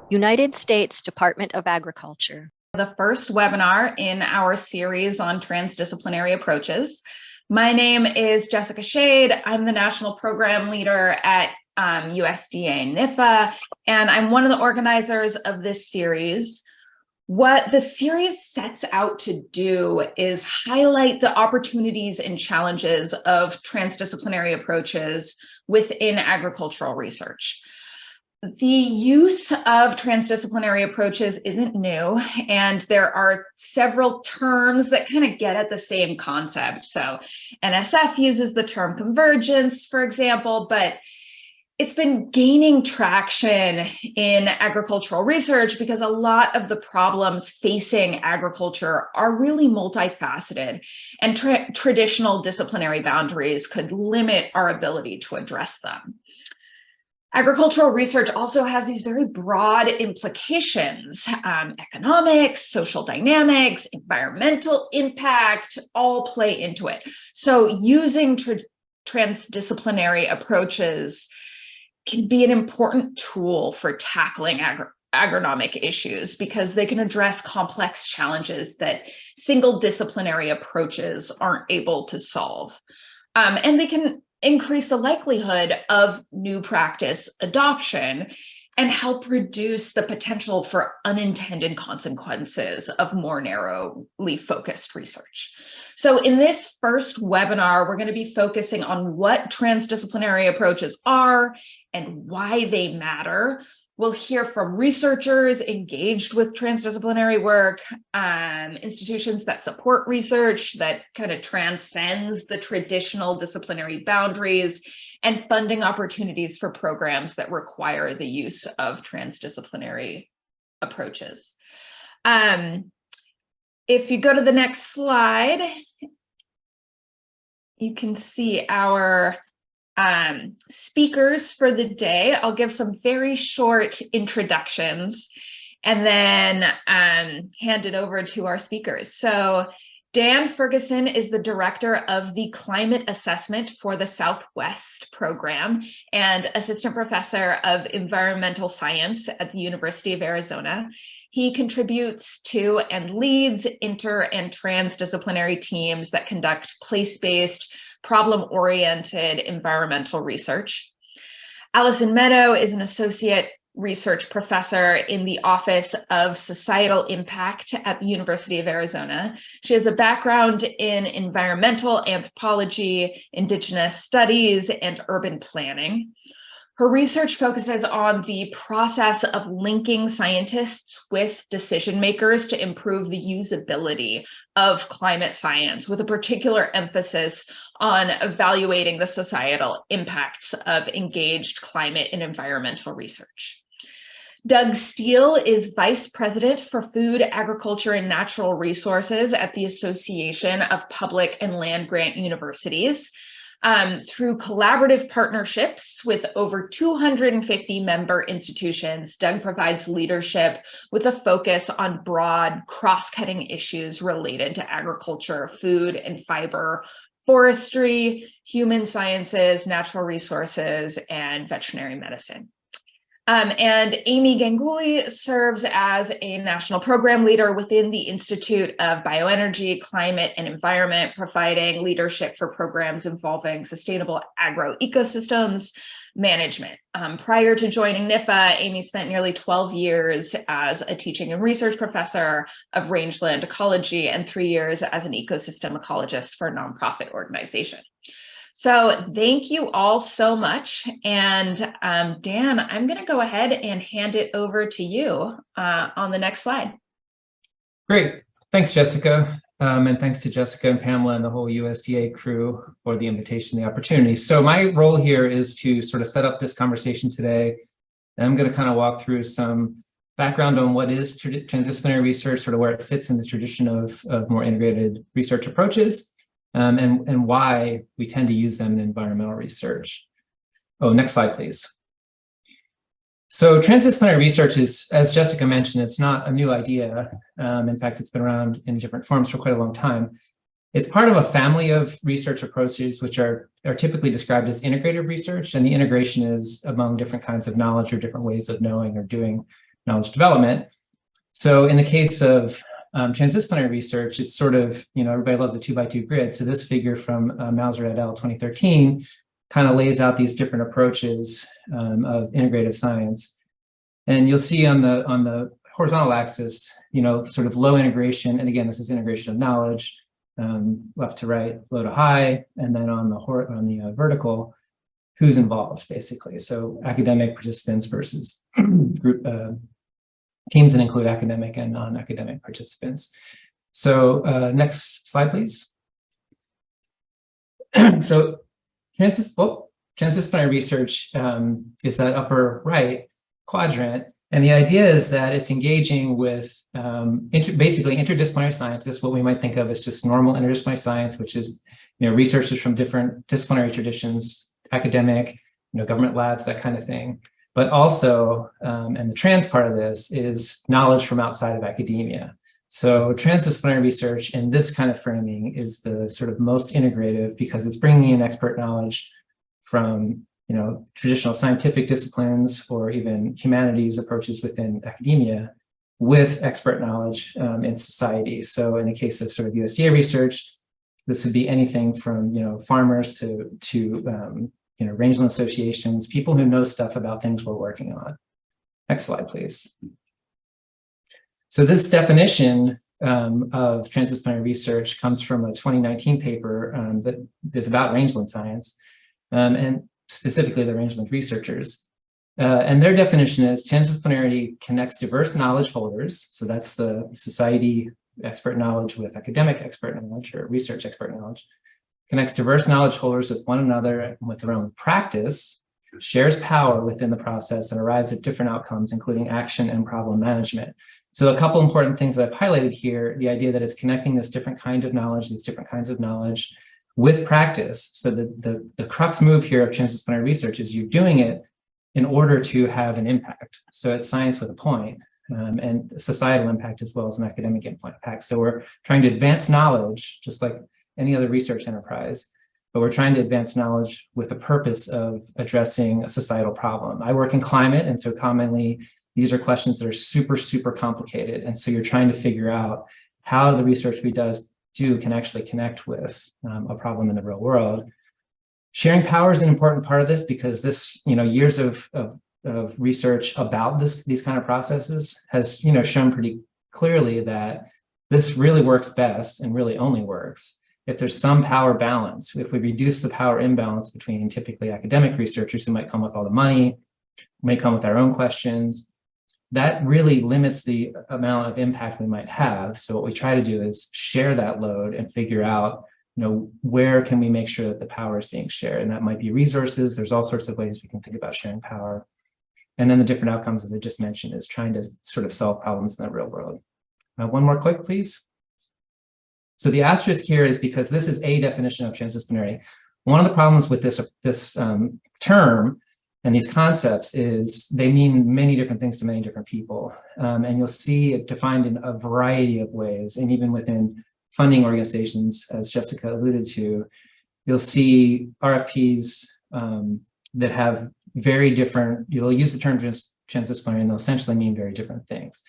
United States Department of Agriculture. The first webinar in our series on transdisciplinary approaches. My name is Jessica Shade. I'm the National Program Leader at USDA NIFA, and I'm one of the organizers of this series. What the series sets out to do is highlight the opportunities and challenges of transdisciplinary approaches within agricultural research. The use of transdisciplinary approaches isn't new, and there are several terms that kind of get at the same concept. So NSF uses the term convergence, for example, but it's been gaining traction in agricultural research because a lot of the problems facing agriculture are really multifaceted, and traditional disciplinary boundaries could limit our ability to address them. Agricultural research also has these very broad implications. Economics, social dynamics, environmental impact all play into it. So using transdisciplinary approaches can be an important tool for tackling agronomic issues because they can address complex challenges that single disciplinary approaches aren't able to solve. And they can increase the likelihood of new practice adoption and help reduce the potential for unintended consequences of more narrowly focused research. So in this first webinar, we're going to be focusing on what transdisciplinary approaches are and why they matter. We'll hear from researchers engaged with transdisciplinary work, institutions that support research that kind of transcends the traditional disciplinary boundaries, and funding opportunities for programs that require the use of transdisciplinary approaches. If you go to the next slide, you can see our speakers for the day. I'll give some very short introductions and then hand it over to our speakers. So Dan Ferguson is the director of the Climate Assessment for the Southwest program and assistant professor of environmental science at the University of Arizona. He contributes to and leads inter and transdisciplinary teams that conduct place-based, problem-oriented environmental research. Allison Meadow is an associate research professor in the Office of Societal Impact at the University of Arizona. She has a background in environmental anthropology, indigenous studies, and urban planning. Her research focuses on the process of linking scientists with decision makers to improve the usability of climate science, with a particular emphasis on evaluating the societal impacts of engaged climate and environmental research. Doug Steele is Vice President for Food, Agriculture, and Natural Resources at the Association of Public and Land-Grant Universities. Through collaborative partnerships with over 250 member institutions, Doug provides leadership with a focus on broad, cross-cutting issues related to agriculture, food and fiber, forestry, human sciences, natural resources, and veterinary medicine. And Amy Ganguly serves as a national program leader within the Institute of Bioenergy, Climate, and Environment, providing leadership for programs involving sustainable agroecosystems management. Prior to joining NIFA, Amy spent nearly 12 years as a teaching and research professor of rangeland ecology and 3 years as an ecosystem ecologist for a nonprofit organization. So thank you all so much. And Dan, I'm going to go ahead and hand it over to you on the next slide. Great. Thanks, Jessica. And thanks to Jessica and Pamela and the whole USDA crew for the invitation, the opportunity. So my role here is to sort of set up this conversation today. And I'm going to kind of walk through some background on what is transdisciplinary research, sort of where it fits in the tradition of more integrated research approaches. And why we tend to use them in environmental research. Oh, next slide, please. So transdisciplinary research is, as Jessica mentioned, it's not a new idea. In fact, it's been around in different forms for quite a long time. It's part of a family of research approaches, which are typically described as integrative research. And the integration is among different kinds of knowledge or different ways of knowing or doing knowledge development. So in the case of transdisciplinary research, it's sort of, everybody loves the 2x2 grid. So this figure from Mauser et al. 2013 kind of lays out these different approaches of integrative science. And you'll see on the horizontal axis, sort of low integration. And again, this is integration of knowledge, left to right, low to high. And then on the vertical, who's involved, basically. So academic participants versus group teams that include academic and non-academic participants. So next slide, please. So transdisciplinary research is that upper right quadrant. And the idea is that it's engaging with basically interdisciplinary scientists, what we might think of as just normal interdisciplinary science, which is researchers from different disciplinary traditions, academic, government labs, that kind of thing. But also, and the trans part of this is knowledge from outside of academia. So transdisciplinary research in this kind of framing is the sort of most integrative because it's bringing in expert knowledge from traditional scientific disciplines or even humanities approaches within academia with expert knowledge in society. So in the case of sort of USDA research, this would be anything from farmers to rangeland associations, people who know stuff about things we're working on. Next slide, please. So this definition of transdisciplinary research comes from a 2019 paper that is about rangeland science, and specifically the rangeland researchers. And their definition is transdisciplinarity connects diverse knowledge holders. So that's the society expert knowledge with academic expert knowledge or research expert knowledge. Connects diverse knowledge holders with one another and with their own practice, shares power within the process, and arrives at different outcomes, including action and problem management. So a couple important things that I've highlighted here, the idea that it's connecting this different kind of knowledge, these different kinds of knowledge with practice. So the crux move here of transdisciplinary research is you're doing it in order to have an impact. So it's science with a point, and societal impact as well as an academic impact. So we're trying to advance knowledge, just like any other research enterprise, but we're trying to advance knowledge with the purpose of addressing a societal problem. I work in climate, and so commonly these are questions that are super, super complicated. And so you're trying to figure out how the research we do can actually connect with a problem in the real world. Sharing power is an important part of this because this, years of research about these kind of processes has, shown pretty clearly that this really works best and really only works if there's some power balance. If we reduce the power imbalance between typically academic researchers who might come with all the money, may come with their own questions, that really limits the amount of impact we might have. So what we try to do is share that load and figure out, where can we make sure that the power is being shared? And that might be resources. There's all sorts of ways we can think about sharing power. And then the different outcomes, as I just mentioned, is trying to sort of solve problems in the real world. One more click, please. So the asterisk here is because this is a definition of transdisciplinary. One of the problems with this term and these concepts is they mean many different things to many different people. And you'll see it defined in a variety of ways. And even within funding organizations, as Jessica alluded to, you'll see RFPs that have very different, you'll use the term transdisciplinary and they'll essentially mean very different things.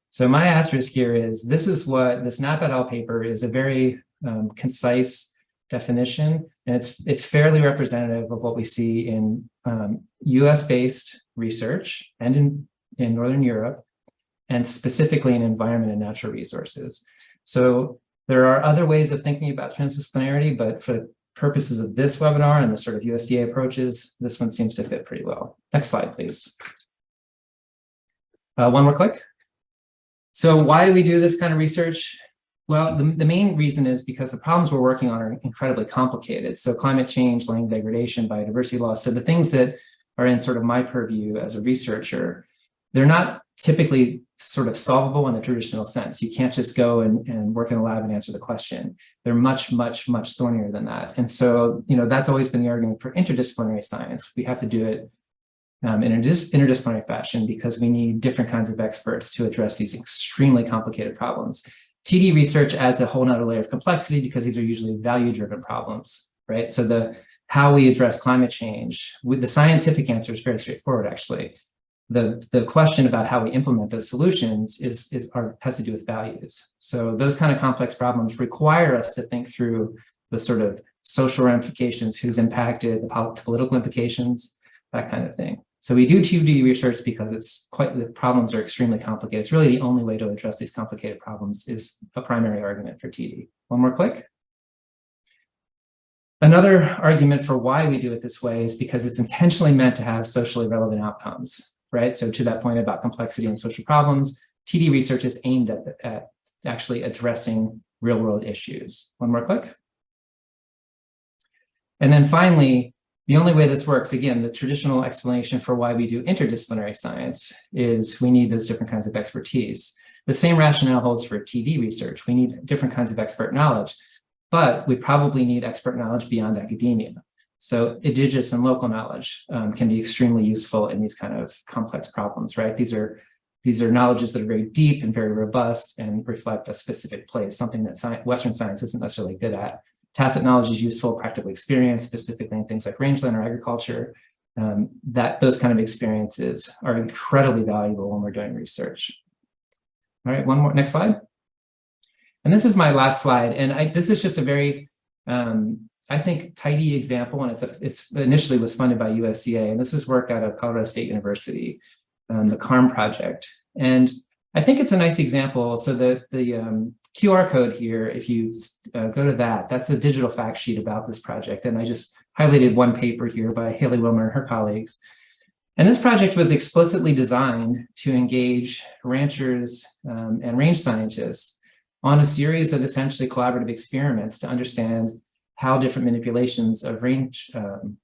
So my asterisk here is, this is what this Knapp et al. Paper is, a very concise definition, and it's fairly representative of what we see in US-based research and in Northern Europe, and specifically in environment and natural resources. So there are other ways of thinking about transdisciplinarity, but for the purposes of this webinar and the sort of USDA approaches, this one seems to fit pretty well. Next slide, please. One more click. So why do we do this kind of research? Well, the main reason is because the problems we're working on are incredibly complicated. So climate change, land degradation, biodiversity loss. So the things that are in sort of my purview as a researcher, they're not typically sort of solvable in the traditional sense. You can't just go and work in a lab and answer the question. They're much, much, much thornier than that. And so, that's always been the argument for interdisciplinary science. We have to do it in an interdisciplinary fashion because we need different kinds of experts to address these extremely complicated problems. TD research adds a whole nother layer of complexity because these are usually value-driven problems, right? So how we address climate change, with the scientific answer is very straightforward, actually. the question about how we implement those solutions has to do with values. So those kind of complex problems require us to think through the sort of social ramifications, who's impacted, the political implications, that kind of thing. So we do TD research because the problems are extremely complicated. It's really the only way to address these complicated problems is a primary argument for TD. One more click. Another argument for why we do it this way is because it's intentionally meant to have socially relevant outcomes, right? So to that point about complexity and social problems, TD research is aimed at actually addressing real world issues. One more click. And then finally, the only way this works, again, the traditional explanation for why we do interdisciplinary science is we need those different kinds of expertise. The same rationale holds for TD research. We need different kinds of expert knowledge, but we probably need expert knowledge beyond academia. So indigenous and local knowledge can be extremely useful in these kind of complex problems, right? These are knowledges that are very deep and very robust and reflect a specific place, something that Western science isn't necessarily good at. Tacit knowledge is useful, practical experience, specifically in things like rangeland or agriculture. Those kind of experiences are incredibly valuable when we're doing research. All right, one more, next slide. And this is my last slide. And this is just a very, I think, tidy example. And it's initially was funded by USDA. And this is work out of Colorado State University, the CARM project. And I think it's a nice example. So the QR code here, if you go to that's a digital fact sheet about this project. And I just highlighted one paper here by Haley Wilmer and her colleagues. And this project was explicitly designed to engage ranchers and range scientists on a series of essentially collaborative experiments to understand how different manipulations of the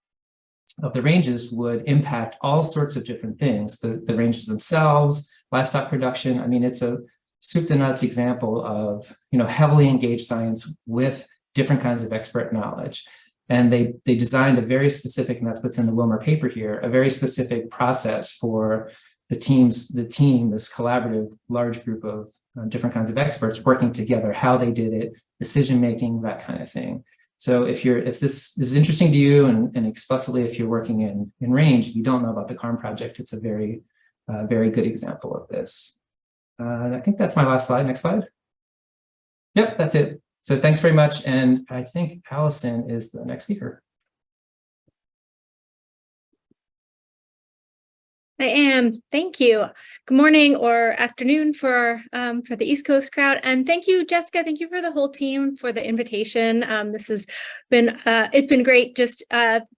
ranges would impact all sorts of different things, the ranges themselves, livestock production. I mean, it's a soup to nuts example of, heavily engaged science with different kinds of expert knowledge. And they designed a very specific, and that's what's in the Wilmer paper here, a very specific process for the team, this collaborative large group of different kinds of experts working together, how they did it, decision-making, that kind of thing. So if this is interesting to you, and explicitly if you're working in range, if you don't know about the CARM project, it's a very, very good example of this. I think that's my last slide. Next slide. Yep, that's it. So thanks very much. And I think Allison is the next speaker. I am. Thank you. Good morning or afternoon for the East Coast crowd, and thank you, Jessica. Thank you for the whole team for the invitation. This has been it's been great just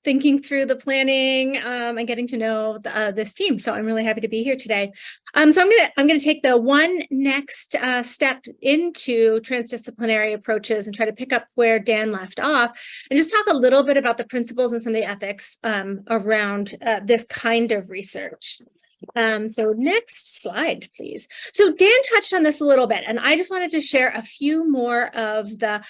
thinking through the planning and getting to know this team. So I'm really happy to be here today. So I'm gonna take the one next step into transdisciplinary approaches and try to pick up where Dan left off, and just talk a little bit about the principles and some of the ethics around this kind of research. So next slide, please. So Dan touched on this a little bit, and I just wanted to share a few more of the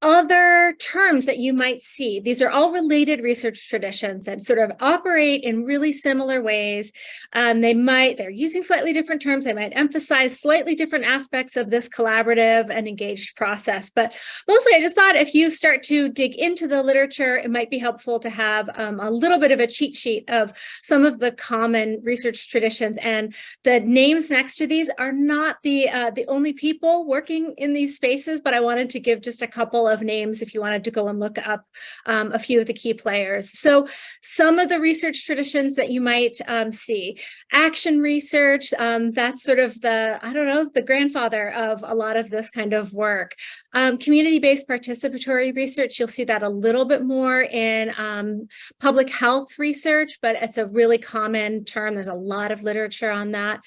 other terms that you might see. These are all related research traditions that sort of operate in really similar ways. They're using slightly different terms. They might emphasize slightly different aspects of this collaborative and engaged process. But mostly I just thought if you start to dig into the literature, it might be helpful to have a little bit of a cheat sheet of some of the common research traditions. And the names next to these are not the only people working in these spaces, but I wanted to give just a couple of names if you wanted to go and look up a few of the key players. So some of the research traditions that you might see. Action research, that's sort of the grandfather of a lot of this kind of work. Community-based participatory research, you'll see that a little bit more in public health research, but it's a really common term. There's a lot of literature on that.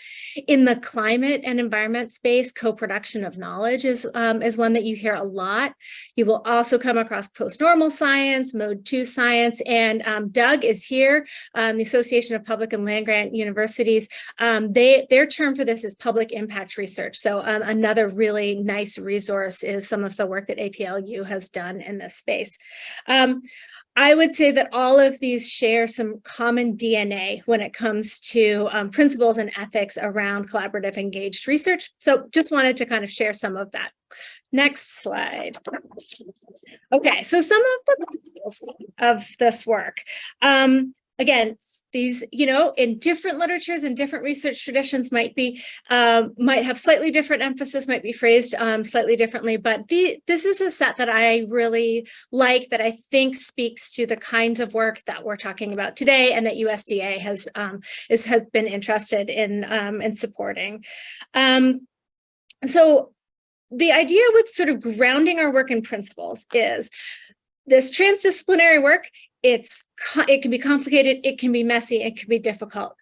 In the climate and environment space, co-production of knowledge is one that you hear a lot. You will also come across post-normal science, mode 2 science, and Doug is here, the Association of Public and Land-Grant Universities. Their term for this is public impact research. So another really nice resource is some of the work that APLU has done in this space. I would say that all of these share some common DNA when it comes to principles and ethics around collaborative engaged research. So just wanted to kind of share some of that. Next slide. Okay, so some of the principles of this work. again, these, in different literatures and different research traditions might have slightly different emphasis, might be phrased slightly differently, but this is a set that I really like, that I think speaks to the kinds of work that we're talking about today and that USDA has been interested in supporting. So the idea with sort of grounding our work in principles is this transdisciplinary work. It can be complicated, it can be messy, it can be difficult.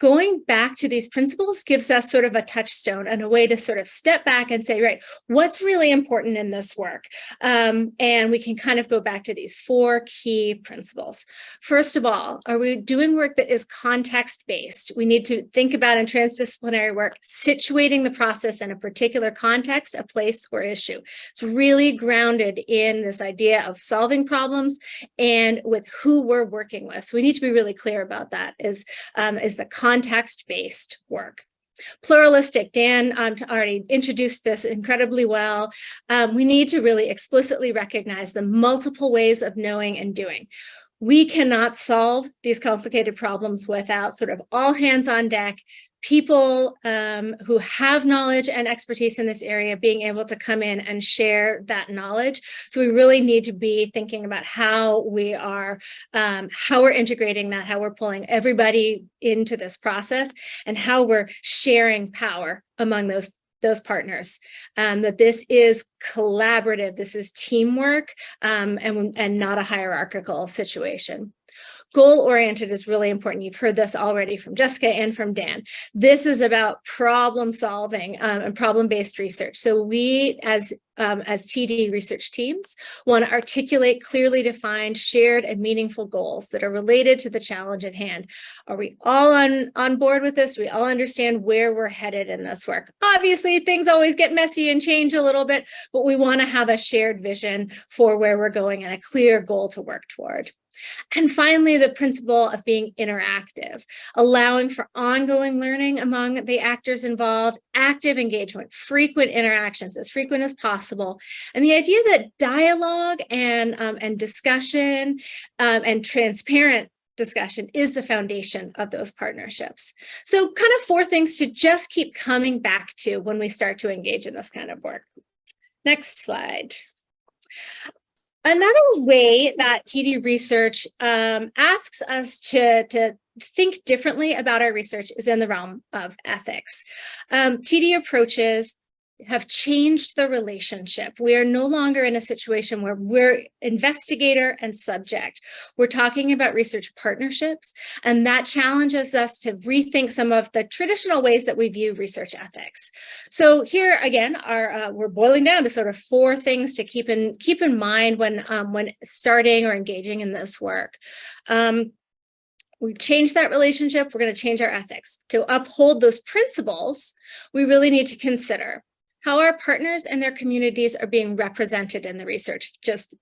Going back to these principles gives us sort of a touchstone and a way to sort of step back and say, right, what's really important in this work? And we can kind of go back to these 4 key principles. First of all, are we doing work that is context-based? We need to think about, in transdisciplinary work, situating the process in a particular context, a place, or issue. It's really grounded in this idea of solving problems and with who we're working with. So we need to be really clear about that, is the context-based work. Pluralistic, Dan already introduced this incredibly well. We need to really explicitly recognize the multiple ways of knowing and doing. We cannot solve these complicated problems without sort of all hands on deck, people who have knowledge and expertise in this area being able to come in and share that knowledge. So we really need to be thinking about how we're integrating that, how we're pulling everybody into this process, and how we're sharing power among those partners, that this is collaborative, this is teamwork, and not a hierarchical situation. Goal-oriented is really important. You've heard this already from Jessica and from Dan. This is about problem solving and problem-based research. So we, as TD research teams, want to articulate clearly defined, shared, and meaningful goals that are related to the challenge at hand. Are we all on board with this? Do we all understand where we're headed in this work? Obviously, things always get messy and change a little bit, but we want to have a shared vision for where we're going and a clear goal to work toward. And finally, the principle of being interactive, allowing for ongoing learning among the actors involved, active engagement, frequent interactions, as frequent as possible. And the idea that dialogue and discussion and transparent discussion is the foundation of those partnerships. So kind of 4 things to just keep coming back to when we start to engage in this kind of work. Next slide. Another way that TD research asks us to think differently about our research is in the realm of ethics. TD approaches have changed the relationship. We are no longer in a situation where we're investigator and subject. We're talking about research partnerships, and that challenges us to rethink some of the traditional ways that we view research ethics. So here again, we're boiling down to sort of 4 things to keep in mind when starting or engaging in this work. We've changed that relationship. We're going to change our ethics. To uphold those principles, we really need to consider how our partners and their communities are being represented in the research, just,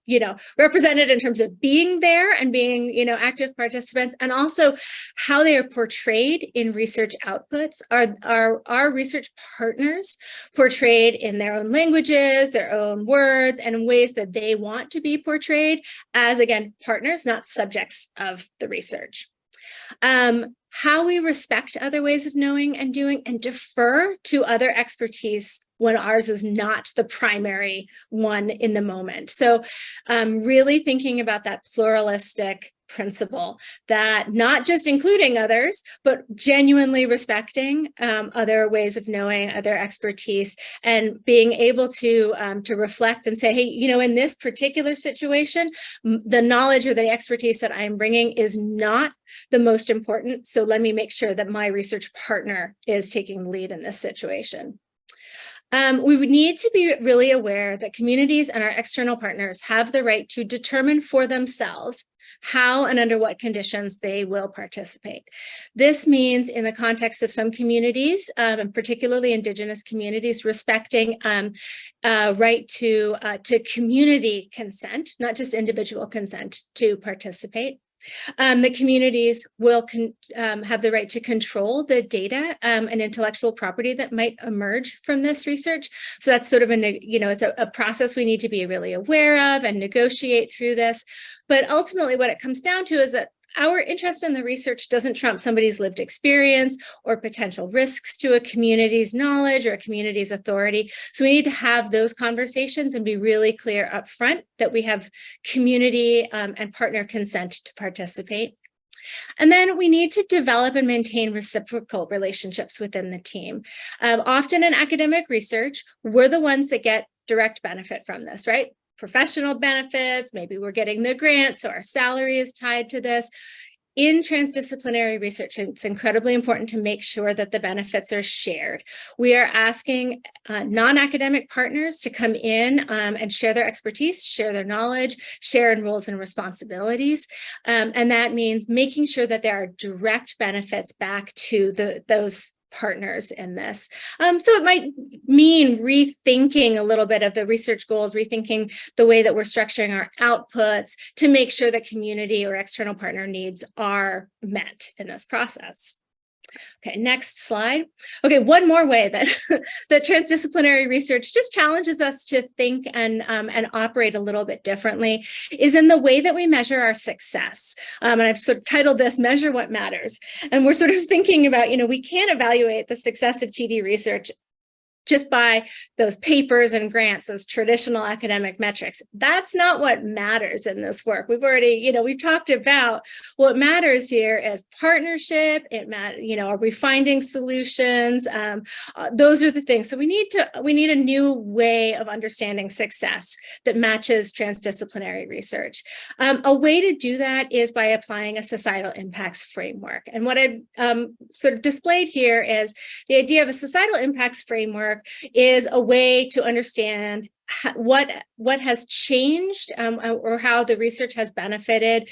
represented in terms of being there and being, active participants, and also how they are portrayed in research outputs. Are our research partners portrayed in their own languages, their own words, and in ways that they want to be portrayed as, again, partners, not subjects of the research? How we respect other ways of knowing and doing and defer to other expertise when ours is not the primary one in the moment. So really thinking about that pluralistic principle, that not just including others, but genuinely respecting other ways of knowing, other expertise, and being able to reflect and say, hey, in this particular situation, the knowledge or the expertise that I'm bringing is not the most important. So let me make sure that my research partner is taking the lead in this situation. We would need to be really aware that communities and our external partners have the right to determine for themselves how and under what conditions they will participate. This means, in the context of some communities, and particularly Indigenous communities, respecting right to community consent, not just individual consent to participate. The communities will have the right to control the data and intellectual property that might emerge from this research. So that's sort of it's a process we need to be really aware of and negotiate through this. But ultimately, what it comes down to is that our interest in the research doesn't trump somebody's lived experience or potential risks to a community's knowledge or a community's authority. So we need to have those conversations and be really clear up front that we have community and partner consent to participate. And then we need to develop and maintain reciprocal relationships within the team. Often in academic research, we're the ones that get direct benefit from this, right? Professional benefits, maybe we're getting the grant, so our salary is tied to this. In transdisciplinary research, it's incredibly important to make sure that the benefits are shared. We are asking non-academic partners to come in and share their expertise, share their knowledge, share in roles and responsibilities. And that means making sure that there are direct benefits back to those partners in this. So it might mean rethinking a little bit of the research goals, rethinking the way that we're structuring our outputs to make sure that community or external partner needs are met in this process. Okay, next slide. Okay, one more way that that transdisciplinary research just challenges us to think and operate a little bit differently is in the way that we measure our success. And I've sort of titled this "Measure What Matters." And we're sort of thinking about, we can't evaluate the success of TD research just by those papers and grants, those traditional academic metrics. That's not what matters in this work. We've already, we've talked about what matters here is partnership. It matters, are we finding solutions? Those are the things. So we need a new way of understanding success that matches transdisciplinary research. A way to do that is by applying a societal impacts framework. And what I've sort of displayed here is the idea of a societal impacts framework is a way to understand what has changed or how the research has benefited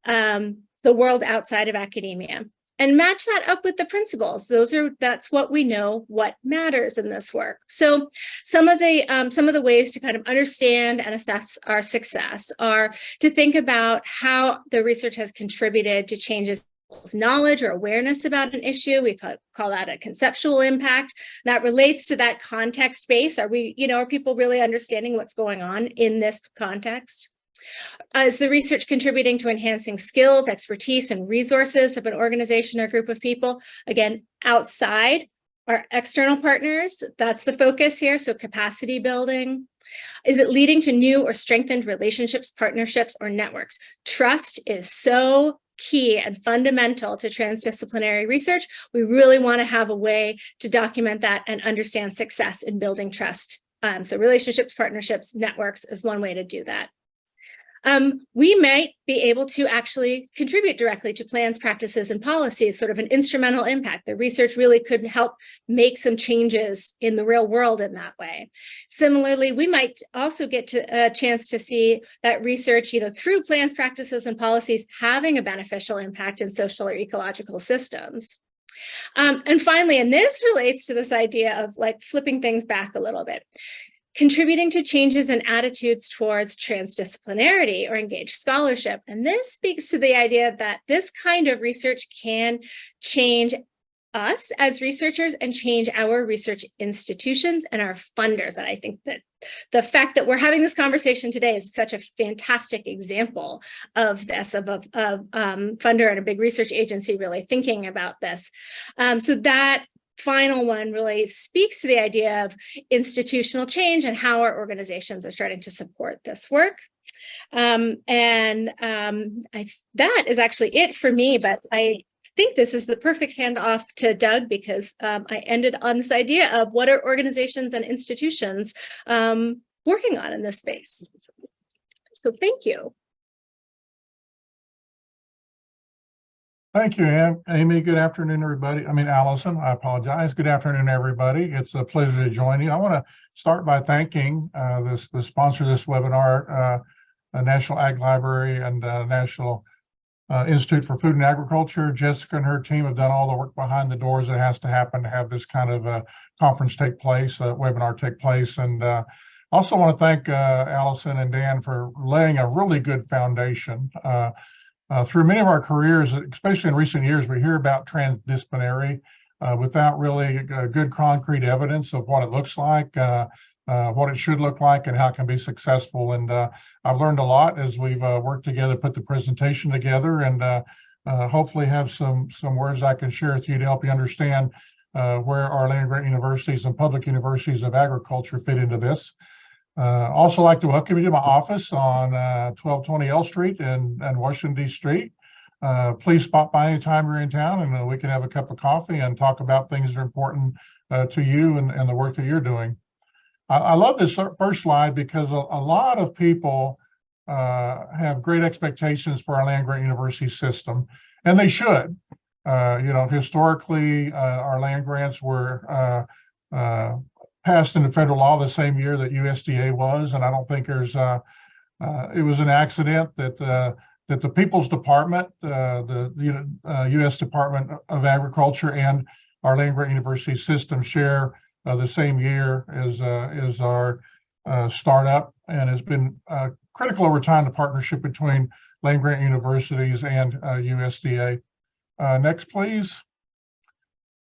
the world outside of academia, and match that up with the principles. That's what we know what matters in this work. So some of the ways to kind of understand and assess our success are to think about how the research has contributed to changes knowledge or awareness about an issue. We call that a conceptual impact. That relates to that context base. Are people really understanding what's going on in this context? Is the research contributing to enhancing skills, expertise, and resources of an organization or group of people? Again, outside our external partners, that's the focus here. So capacity building. Is it leading to new or strengthened relationships, partnerships, or networks? Trust is so key and fundamental to transdisciplinary research. We really want to have a way to document that and understand success in building trust. So relationships, partnerships, networks is one way to do that. We might be able to actually contribute directly to plans, practices, and policies, sort of an instrumental impact. The research really could help make some changes in the real world in that way. Similarly, we might also get a chance to see that research, through plans, practices, and policies having a beneficial impact in social or ecological systems. And finally, and this relates to this idea of like flipping things back a little bit, contributing to changes in attitudes towards transdisciplinarity or engaged scholarship. And this speaks to the idea that this kind of research can change us as researchers and change our research institutions and our funders. And I think that the fact that we're having this conversation today is such a fantastic example of this, of a funder and a big research agency really thinking about this. So that final one really speaks to the idea of institutional change and how our organizations are starting to support this work. That is actually it for me, but I think this is the perfect handoff to Doug because I ended on this idea of what are organizations and institutions working on in this space. So thank you. Thank you, Amy. Good afternoon, everybody. Allison, I apologize. Good afternoon, everybody. It's a pleasure to join you. I want to start by thanking the sponsor of this webinar, National Ag Library and National Institute for Food and Agriculture. Jessica and her team have done all the work behind the doors that has to happen to have this kind of conference take place, webinar take place. And also want to thank Allison and Dan for laying a really good foundation. Through many of our careers, especially in recent years, we hear about transdisciplinary without really good concrete evidence of what it looks like, what it should look like, and how it can be successful. And I've learned a lot as we've worked together, put the presentation together, and hopefully have some words I can share with you to help you understand where our land-grant universities and public universities of agriculture fit into this. Also like to welcome you to my office on 1220 L Street and Washington, D. Street. Please stop by anytime you're in town, and we can have a cup of coffee and talk about things that are important to you and the work that you're doing. I love this first slide because a lot of people have great expectations for our land-grant university system, and they should. Historically, our land grants were passed into federal law the same year that USDA was, and I don't think there's it was an accident that the People's Department, the U.S. Department of Agriculture, and our land grant university system share the same year as our startup, and has been critical over time, the partnership between land grant universities and USDA. Next, please.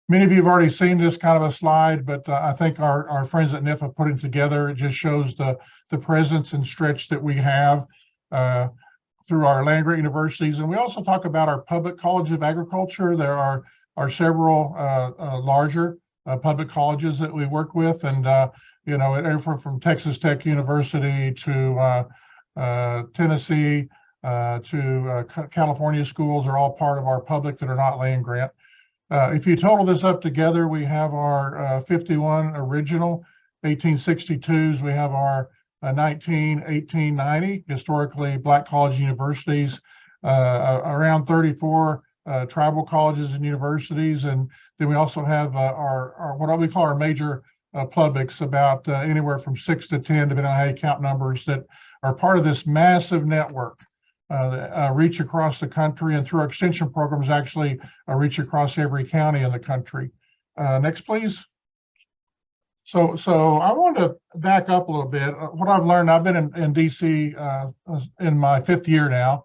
Many of you have already seen this kind of a slide, but I think our friends at NIFA put it together. It just shows the presence and stretch that we have through our land grant universities. And we also talk about our public college of agriculture. There are several larger public colleges that we work with, and everything from Texas Tech University to Tennessee to California schools are all part of our public that are not land grant. If you total this up together, we have our 51 original 1862s. We have our 1890 historically black college universities, around 34 tribal colleges and universities, and then we also have our what we call our major publics, about anywhere from 6 to 10, depending on how you count numbers, that are part of this massive network that reach across the country, and through our extension programs actually reach across every county in the country. Next, please. So I want to back up a little bit. What I've learned, I've been in DC in my 5th year now,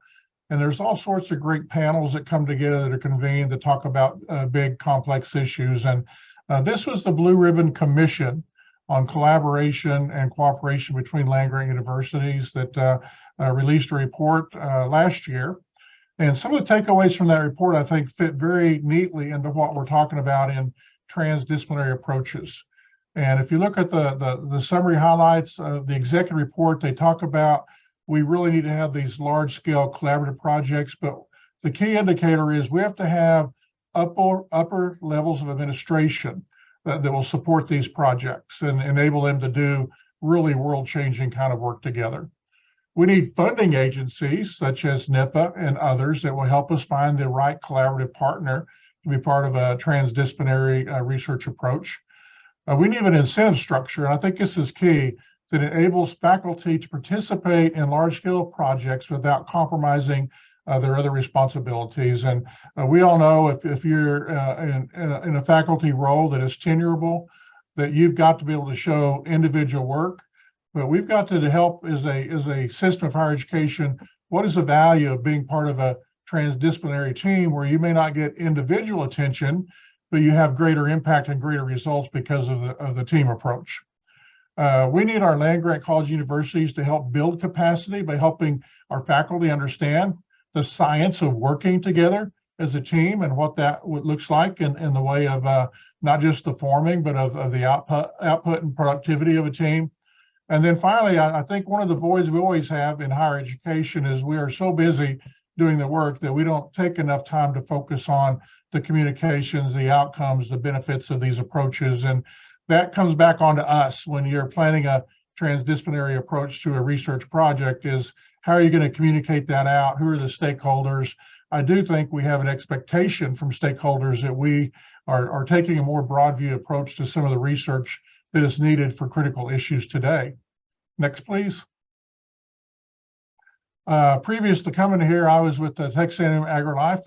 and there's all sorts of great panels that come together that are convened to talk about big complex issues. And this was the Blue Ribbon Commission on Collaboration and Cooperation between Land-Grant Universities that released a report last year. And some of the takeaways from that report, I think, fit very neatly into what we're talking about in transdisciplinary approaches. And if you look at the summary highlights of the executive report, they talk about we really need to have these large-scale collaborative projects, but the key indicator is we have to have upper levels of administration that will support these projects and enable them to do really world-changing kind of work together. We need funding agencies such as NIFA and others that will help us find the right collaborative partner to be part of a transdisciplinary research approach. We need an incentive structure, and I think this is key, that enables faculty to participate in large-scale projects without compromising their other responsibilities. And we all know if you're in a faculty role that is tenurable, that you've got to be able to show individual work. But we've got to help as a system of higher education, what is the value of being part of a transdisciplinary team where you may not get individual attention, but you have greater impact and greater results because of the team approach. We need our land-grant college universities to help build capacity by helping our faculty understand the science of working together as a team and what that looks like in the way of not just the forming, but of the output and productivity of a team. And then finally, I think one of the voids we always have in higher education is we are so busy doing the work that we don't take enough time to focus on the communications, the outcomes, the benefits of these approaches. And that comes back onto us when you're planning a transdisciplinary approach to a research project, is how are you going to communicate that out? Who are the stakeholders? I do think we have an expectation from stakeholders that we are taking a more broad view approach to some of the research that is needed for critical issues today. Next, please. Previous to coming here, I was with the Texas A&M AgriLife,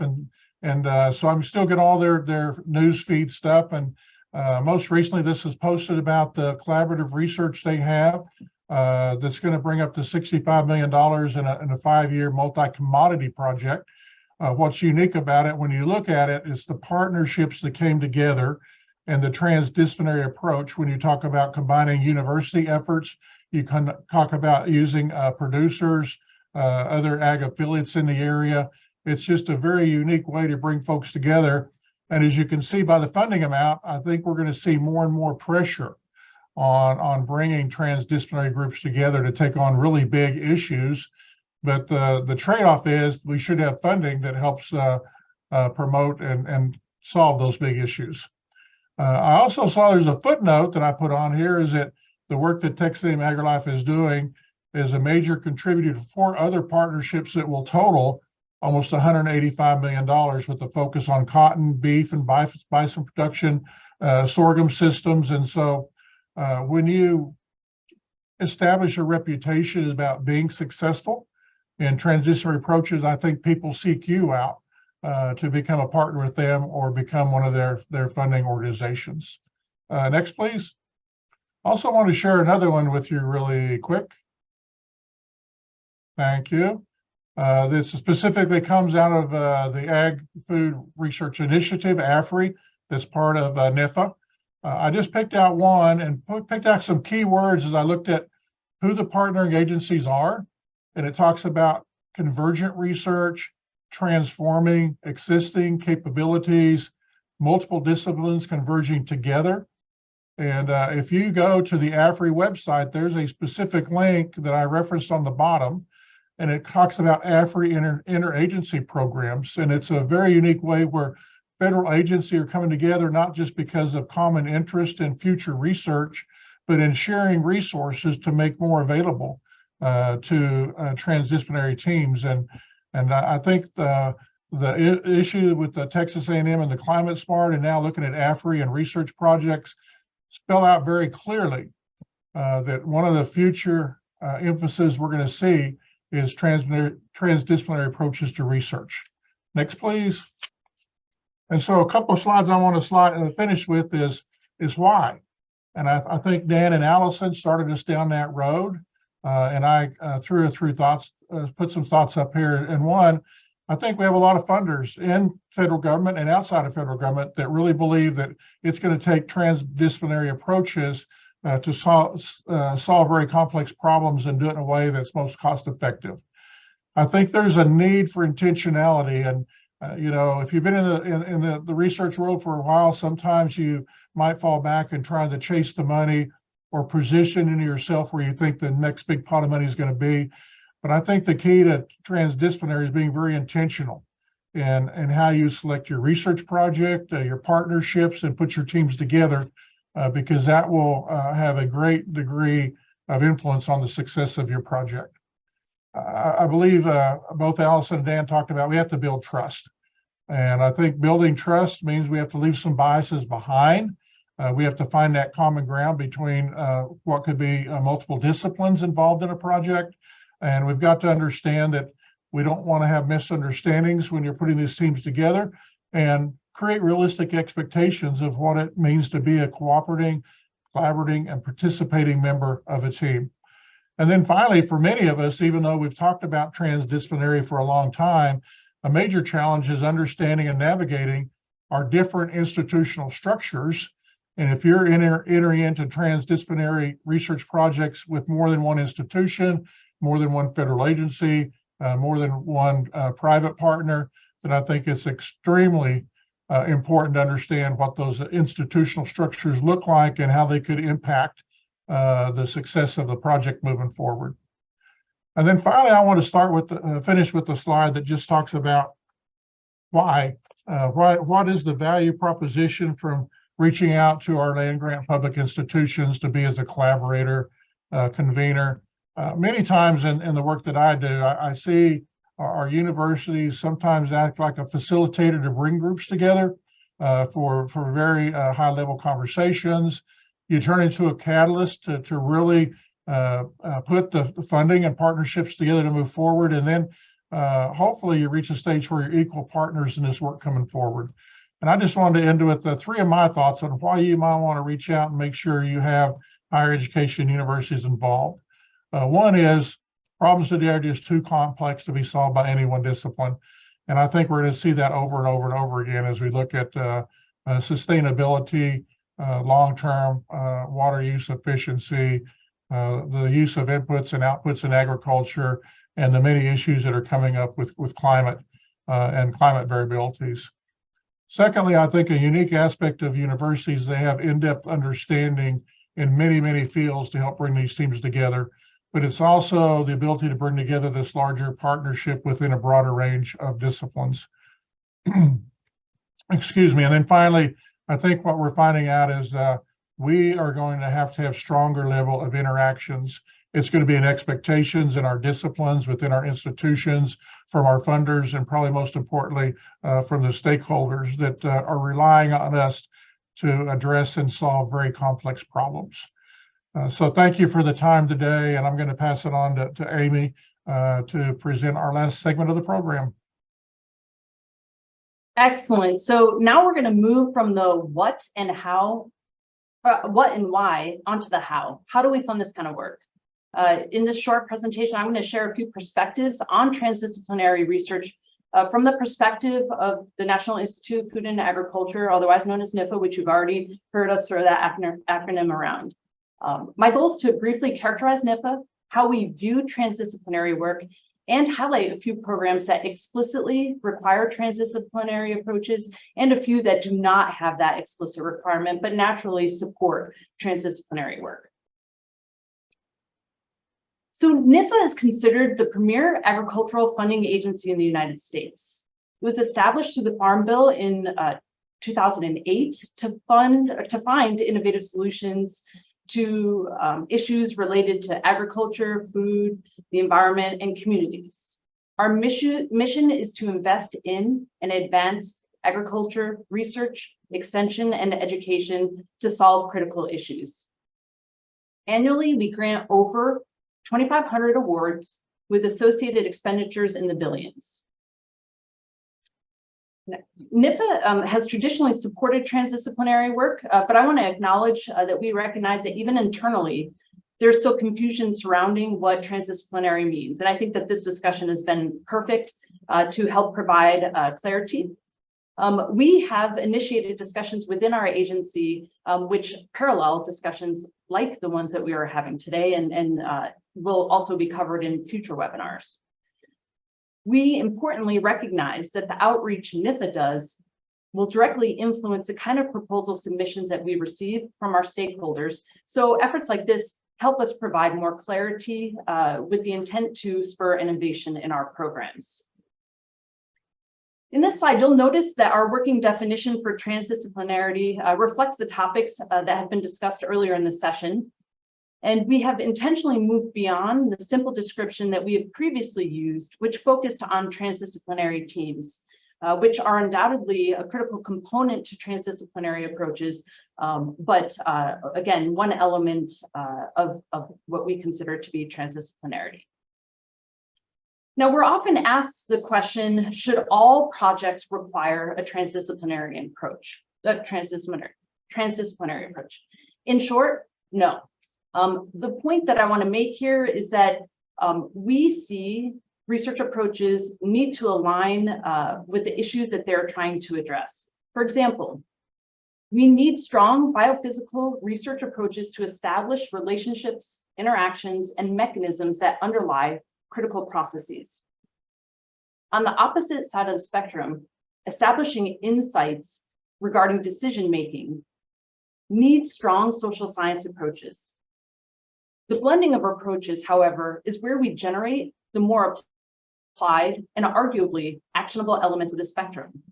and so I'm still getting all their news feed stuff. And most recently, this is posted about the collaborative research they have that's going to bring up to $65 million in a 5-year multi-commodity project. What's unique about it, when you look at it, is the partnerships that came together and the transdisciplinary approach. When you talk about combining university efforts, you can talk about using producers, other ag affiliates in the area, It's just a very unique way to bring folks together. And as you can see by the funding amount, I think we're going to see more and more pressure on bringing transdisciplinary groups together to take on really big issues. But the trade-off is we should have funding that helps promote and solve those big issues. I also saw there's a footnote that I put on here is that the work that Texas A&M AgriLife is doing is a major contributor to 4 other partnerships that will total almost $185 million with the focus on cotton, beef, and bison production, sorghum systems. And so when you establish a reputation about being successful in transdisciplinary approaches, I think people seek you out to become a partner with them or become one of their funding organizations. Next, please. Also want to share another one with you really quick. Thank you. This specifically comes out of the Ag Food Research Initiative, AFRI, that's part of NIFA. I just picked out one and picked out some key words as I looked at who the partnering agencies are. And it talks about convergent research, transforming existing capabilities, multiple disciplines converging together. And if you go to the AFRI website, there's a specific link that I referenced on the bottom, and it talks about AFRI interagency programs. And it's a very unique way where federal agencies are coming together, not just because of common interest in future research, but in sharing resources to make more available to transdisciplinary teams. And I think the issue with the Texas A&M and the Climate Smart and now looking at AFRI and research projects spell out very clearly that one of the future emphasis we're going to see is transdisciplinary approaches to research. Next, please. And so a couple of slides I want to finish with is why. And I think Dan and Allison started us down that road. And I threw thoughts, put some thoughts up here. And one, I think we have a lot of funders in federal government and outside of federal government that really believe that it's going to take transdisciplinary approaches to solve very complex problems and do it in a way that's most cost effective. I think there's a need for intentionality. And you know, if you've been in the research world for a while, sometimes you might fall back and try to chase the money or position yourself where you think the next big pot of money is going to be. But I think the key to transdisciplinary is being very intentional in how you select your research project, your partnerships, and put your teams together, because that will have a great degree of influence on the success of your project. I believe both Allison and Dan talked about we have to build trust. And I think building trust means we have to leave some biases behind. We have to find that common ground between what could be multiple disciplines involved in a project. And we've got to understand that we don't want to have misunderstandings when you're putting these teams together, and create realistic expectations of what it means to be a cooperating, collaborating, and participating member of a team. And then finally, for many of us, even though we've talked about transdisciplinary for a long time, a major challenge is understanding and navigating our different institutional structures. And if you're entering into transdisciplinary research projects with more than one institution, more than one federal agency, more than one private partner, then I think it's extremely important to understand what those institutional structures look like and how they could impact the success of the project moving forward. And then finally, I want to start with finish with the slide that just talks about why. What is the value proposition from reaching out to our land grant public institutions to be as a collaborator, convener. Many times in the work that I do, I see our universities sometimes act like a facilitator to bring groups together for very high level conversations. You turn into a catalyst to really put the funding and partnerships together to move forward. And then hopefully you reach a stage where you're equal partners in this work coming forward. And I just wanted to end with three of my thoughts on why you might want to reach out and make sure you have higher education universities involved. One is problems today are just too complex to be solved by any one discipline. And I think we're going to see that over and over and over again as we look at sustainability, long-term water use efficiency, the use of inputs and outputs in agriculture, and the many issues that are coming up with climate. and climate variabilities. Secondly, I think a unique aspect of universities, they have in-depth understanding in many, many fields to help bring these teams together. But it's also the ability to bring together this larger partnership within a broader range of disciplines. Excuse me. And then finally, I think what we're finding out is we are going to have stronger level of interactions. It's going to be an expectations in our disciplines, within our institutions, from our funders, and probably most importantly, from the stakeholders that are relying on us to address and solve very complex problems. So thank you for the time today, and I'm going to pass it on to Amy to present our last segment of the program. Excellent. So now we're going to move from the what and how, what and why onto the how. How do we fund this kind of work? In this short presentation, I'm going to share a few perspectives on transdisciplinary research from the perspective of the National Institute of Food and Agriculture, otherwise known as NIFA, which you've already heard us throw that acronym around. My goal is to briefly characterize NIFA, how we view transdisciplinary work, and highlight a few programs that explicitly require transdisciplinary approaches and a few that do not have that explicit requirement, but naturally support transdisciplinary work. So NIFA is considered the premier agricultural funding agency in the United States. It was established through the Farm Bill in 2008 to find innovative solutions to issues related to agriculture, food, the environment, and communities. Our mission is to invest in and advance agriculture, research, extension, and education to solve critical issues. Annually, we grant over 2,500 awards with associated expenditures in the billions. NIFA has traditionally supported transdisciplinary work, but I want to acknowledge that we recognize that even internally, there's still confusion surrounding what transdisciplinary means. And I think that this discussion has been perfect to help provide clarity. We have initiated discussions within our agency, which parallel discussions like the ones that we are having today and will also be covered in future webinars. We importantly recognize that the outreach NIFA does will directly influence the kind of proposal submissions that we receive from our stakeholders. So efforts like this help us provide more clarity with the intent to spur innovation in our programs. In this slide, you'll notice that our working definition for transdisciplinarity reflects the topics that have been discussed earlier in the session. And we have intentionally moved beyond the simple description that we have previously used, which focused on transdisciplinary teams, which are undoubtedly a critical component to transdisciplinary approaches, but again, one element of what we consider to be transdisciplinarity. Now, we're often asked the question, should all projects require a transdisciplinary approach, transdisciplinary approach? In short, no. The point that I want to make here is that we see research approaches need to align with the issues that they're trying to address. For example, we need strong biophysical research approaches to establish relationships, interactions, and mechanisms that underlie critical processes. On the opposite side of the spectrum, establishing insights regarding decision-making needs strong social science approaches. The blending of approaches, however, is where we generate the more applied and arguably actionable elements of the spectrum.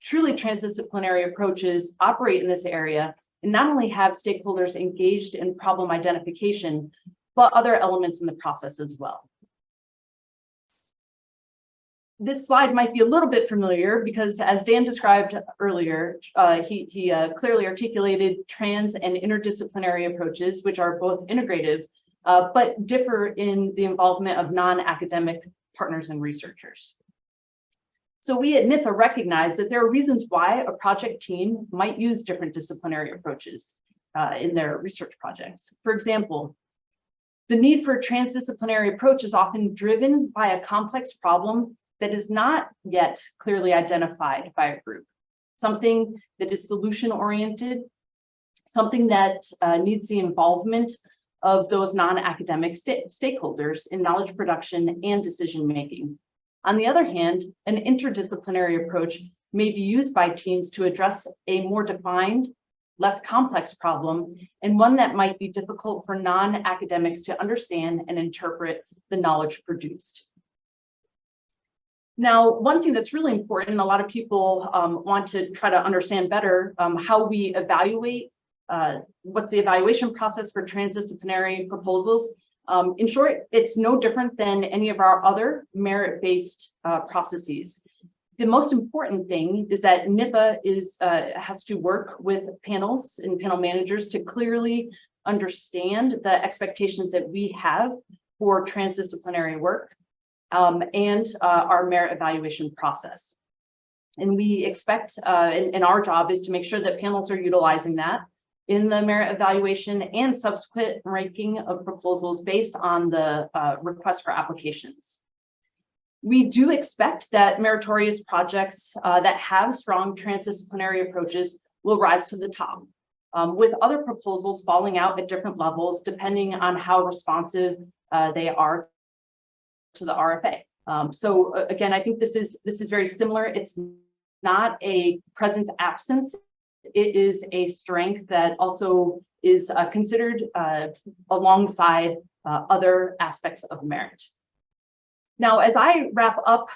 Truly transdisciplinary approaches operate in this area and not only have stakeholders engaged in problem identification, but other elements in the process as well. This slide might be a little bit familiar because, as Dan described earlier, he clearly articulated trans and interdisciplinary approaches, which are both integrative, but differ in the involvement of non-academic partners and researchers. So we at NIFA recognize that there are reasons why a project team might use different disciplinary approaches in their research projects. For example, the need for a transdisciplinary approach is often driven by a complex problem that is not yet clearly identified by a group, something that is solution-oriented, something that needs the involvement of those non-academic stakeholders in knowledge production and decision-making. On the other hand, an interdisciplinary approach may be used by teams to address a more defined, less complex problem, and one that might be difficult for non-academics to understand and interpret the knowledge produced. Now, one thing that's really important, a lot of people want to try to understand better how we evaluate, what's the evaluation process for transdisciplinary proposals. In short, it's no different than any of our other merit-based processes. The most important thing is that NIPA has to work with panels and panel managers to clearly understand the expectations that we have for transdisciplinary work and our merit evaluation process. And we expect, and our job is to make sure that panels are utilizing that in the merit evaluation and subsequent ranking of proposals based on the request for applications. We do expect that meritorious projects that have strong transdisciplinary approaches will rise to the top, with other proposals falling out at different levels depending on how responsive they are to the RFA. So again, I think this is very similar. It's not a presence absence. It is a strength that also is considered alongside other aspects of merit. Now, as I wrap up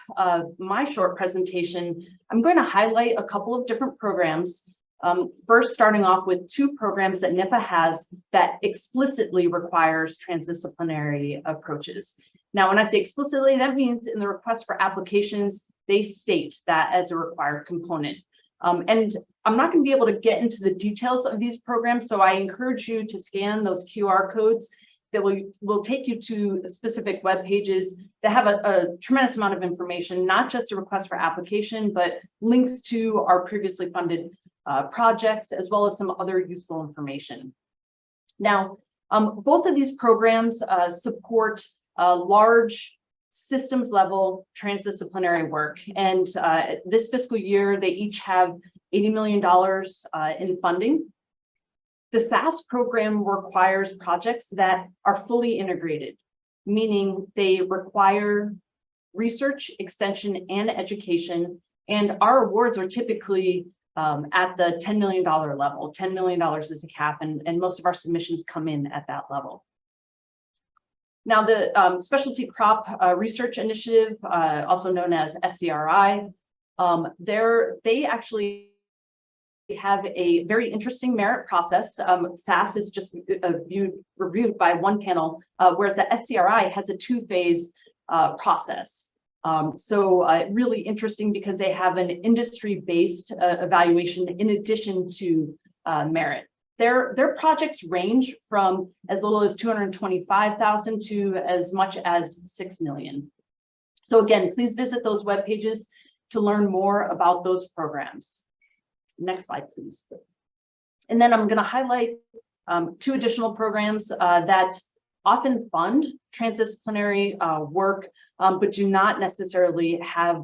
my short presentation, I'm going to highlight a couple of different programs. First, starting off with two programs that NIPA has that explicitly requires transdisciplinary approaches. Now, when I say explicitly, that means in the request for applications, they state that as a required component. And I'm not going to be able to get into the details of these programs, so I encourage you to scan those QR codes that will take you to specific web pages that have a tremendous amount of information, not just a request for application, but links to our previously funded projects, as well as some other useful information. Now, both of these programs support large systems level transdisciplinary work. And this fiscal year, they each have $80 million in funding. The SAS program requires projects that are fully integrated, meaning they require research, extension, and education. And our awards are typically at the $10 million level. $10 million is a cap, and most of our submissions come in at that level. Now, the Specialty Crop Research Initiative, also known as SCRI, they actually have a very interesting merit process. SAS is just reviewed by one panel, whereas the SCRI has a two-phase process. So really interesting because they have an industry-based evaluation in addition to merit. Their projects range from as little as $225,000 to as much as $6 million. So again, please visit those web pages to learn more about those programs. Next slide, please. And then I'm going to highlight two additional programs that often fund transdisciplinary work, but do not necessarily have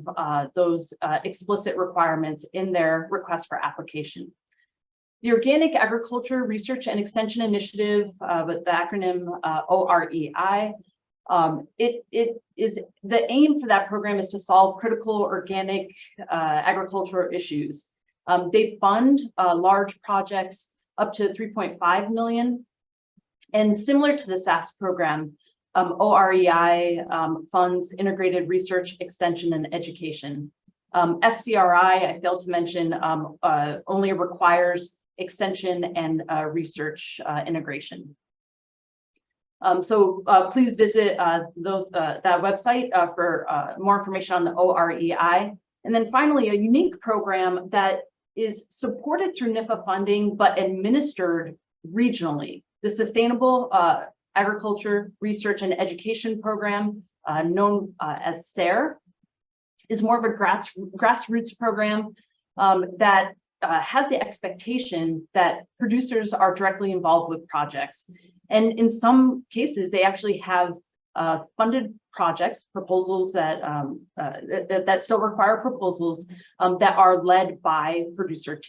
those explicit requirements in their request for application. The Organic Agriculture Research and Extension Initiative, with the acronym OREI, it is the aim for that program is to solve critical organic agricultural issues. They fund large projects up to $3.5 million. And similar to the SAS program, OREI funds integrated research, extension, and education. SCRI, I failed to mention, only requires extension and research integration. So please visit that website for more information on the OREI. And then finally, a unique program that is supported through NIFA funding, but administered regionally. The Sustainable Agriculture Research and Education Program, known as SARE, is more of a grassroots program that has the expectation that producers are directly involved with projects. And in some cases, they actually have funded projects, proposals that still require proposals that are led by producers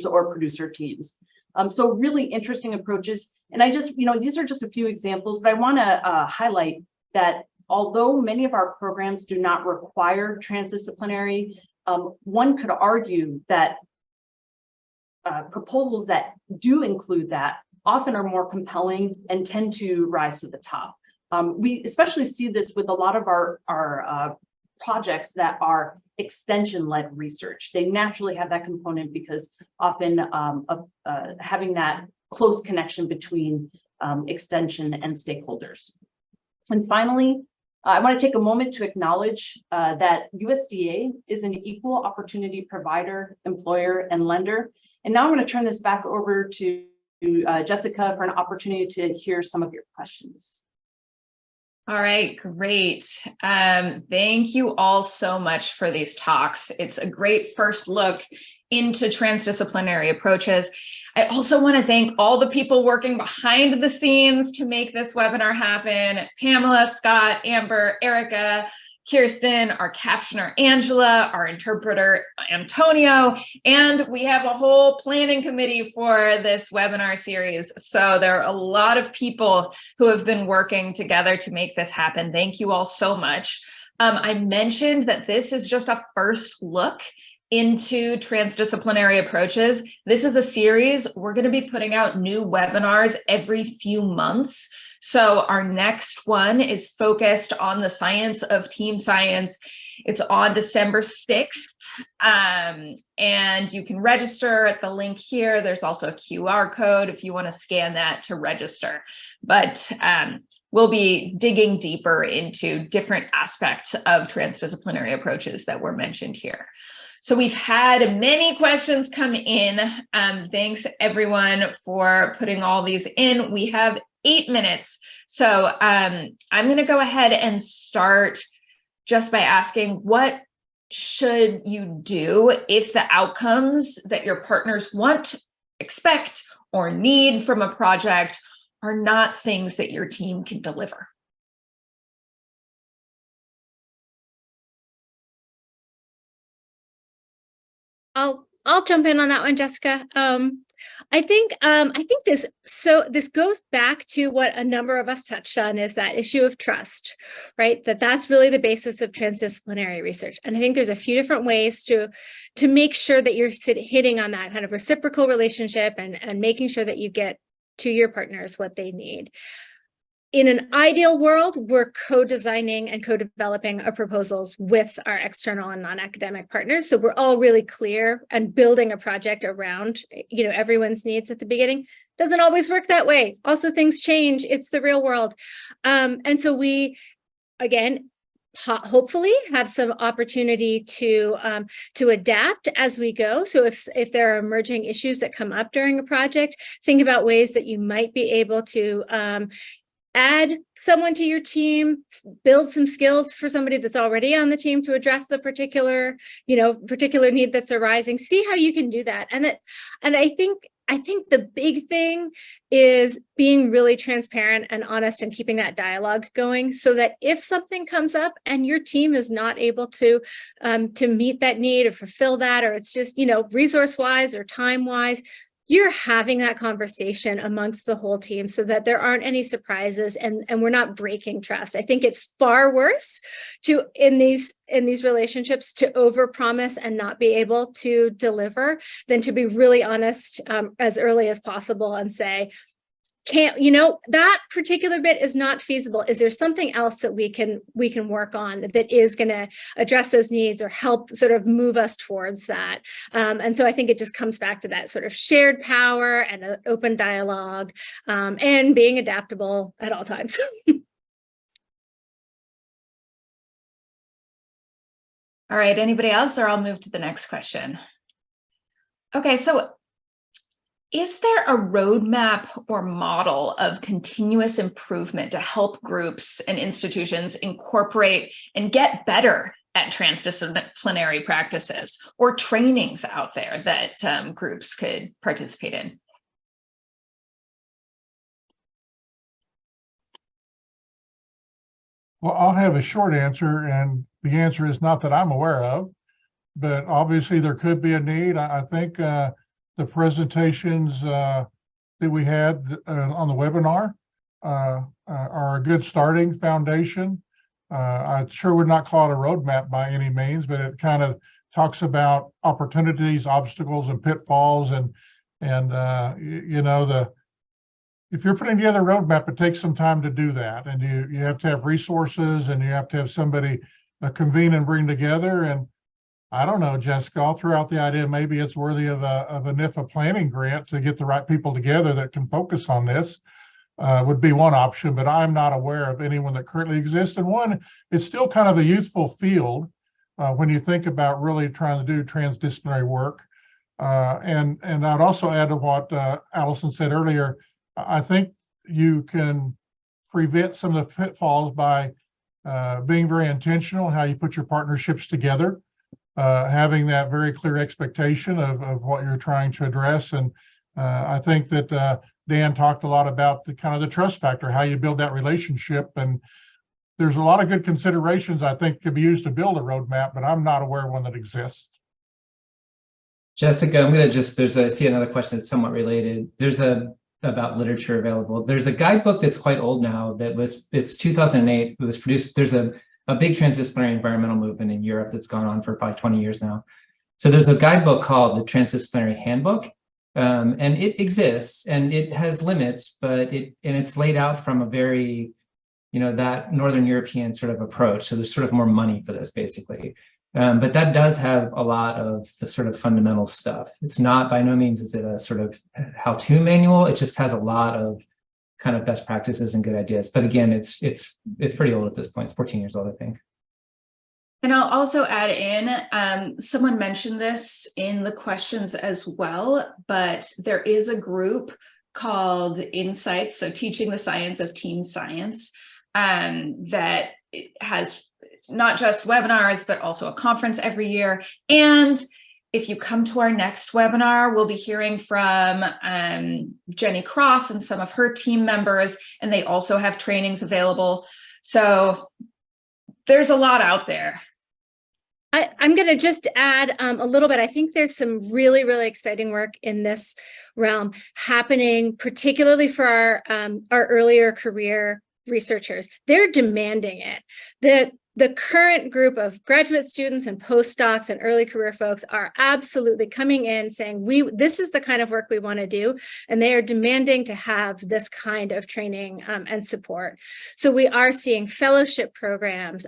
or producer teams. So really interesting approaches. And I just, these are just a few examples, but I want to highlight that although many of our programs do not require transdisciplinary, one could argue that proposals that do include that often are more compelling and tend to rise to the top. We especially see this with a lot of our projects that are extension-led research. They naturally have that component because often having that close connection between extension and stakeholders. And finally, I want to take a moment to acknowledge that USDA is an equal opportunity provider, employer, and lender. And now I'm going to turn this back over to Jessica for an opportunity to hear some of your questions. All right, great. Thank you all so much for these talks. It's a great first look into transdisciplinary approaches. I also want to thank all the people working behind the scenes to make this webinar happen. Pamela, Scott, Amber, Erica, Kirsten, our captioner, Angela, our interpreter, Antonio, and we have a whole planning committee for this webinar series. So there are a lot of people who have been working together to make this happen. Thank you all so much. I mentioned that this is just a first look into transdisciplinary approaches. This is a series. We're going to be putting out new webinars every few months. So our next one is focused on the science of team science. It's on December 6th, and you can register at the link here. There's also a QR code if you want to scan that to register. But we'll be digging deeper into different aspects of transdisciplinary approaches that were mentioned here. So we've had many questions come in. Thanks everyone for putting all these in. We have 8 minutes. So I'm going to go ahead and start just by asking, what should you do if the outcomes that your partners want, expect, or need from a project are not things that your team can deliver? I'll jump in on that one, Jessica. I think this goes back to what a number of us touched on, is that issue of trust, right? That's really the basis of transdisciplinary research. And I think there's a few different ways to make sure that you're hitting on that kind of reciprocal relationship and making sure that you get to your partners what they need. In an ideal world, we're co-designing and co-developing our proposals with our external and non-academic partners. So we're all really clear and building a project around, everyone's needs at the beginning. Doesn't always work that way. Also, things change. It's the real world. And so we, again, hopefully have some opportunity to adapt as we go. So if there are emerging issues that come up during a project, think about ways that you might be able to add someone to your team, build some skills for somebody that's already on the team to address the particular need that's arising. See how you can do that. And I think the big thing is being really transparent and honest and keeping that dialogue going, so that if something comes up and your team is not able to meet that need or fulfill that, or it's just, resource-wise or time-wise, you're having that conversation amongst the whole team so that there aren't any surprises and we're not breaking trust. I think it's far worse in these relationships to overpromise and not be able to deliver than to be really honest as early as possible and say, that particular bit is not feasible. Is there something else that we can work on that is going to address those needs or help sort of move us towards that? And so I think it just comes back to that sort of shared power and an open dialogue and being adaptable at all times. All right, anybody else, or I'll move to the next question. Okay, so is there a roadmap or model of continuous improvement to help groups and institutions incorporate and get better at transdisciplinary practices, or trainings out there that groups could participate in? Well, I'll have a short answer, and the answer is not that I'm aware of, but obviously there could be a need. I think the presentations that we had on the webinar are a good starting foundation. I sure would not call it a roadmap by any means, but it kind of talks about opportunities, obstacles, and pitfalls, and you know, if you're putting together a roadmap, it takes some time to do that, and you have to have resources, and you have to have somebody convene and bring together. And I don't know, Jessica, I'll throw out the idea maybe it's worthy of a NIFA planning grant to get the right people together that can focus on this. Would be one option, but I'm not aware of anyone that currently exists. And one, it's still kind of a youthful field when you think about really trying to do transdisciplinary work. And I'd also add to what Allison said earlier. I think you can prevent some of the pitfalls by being very intentional in how you put your partnerships together, having that very clear expectation of what you're trying to address. And I think that Dan talked a lot about the kind of the trust factor, how you build that relationship. And there's a lot of good considerations I think could be used to build a roadmap, but I'm not aware of one that exists. Jessica, I'm going to I see another question that's somewhat related. There's about literature available. There's a guidebook that's quite old now it's 2008. It was produced. There's a big transdisciplinary environmental movement in Europe that's gone on for probably 20 years now. So there's a guidebook called the Transdisciplinary Handbook. And it exists and it has limits, but it's laid out from a very, that Northern European sort of approach. So there's sort of more money for this basically. But that does have a lot of the sort of fundamental stuff. It's not, by no means is it a sort of how-to manual. It just has a lot of kind of best practices and good ideas. But again, it's pretty old at this point. It's 14 years old, I think. And I'll also add in, someone mentioned this in the questions as well, but there is a group called Insights, so Teaching the Science of Team Science, that has not just webinars, but also a conference every year. And if you come to our next webinar, we'll be hearing from Jenny Cross and some of her team members, and they also have trainings available. So there's a lot out there. I'm going to just add a little bit. I think there's some really, really exciting work in this realm happening, particularly for our earlier career researchers. They're demanding it. The current group of graduate students and postdocs and early career folks are absolutely coming in saying, this is the kind of work we want to do. And they are demanding to have this kind of training and support. So we are seeing fellowship programs,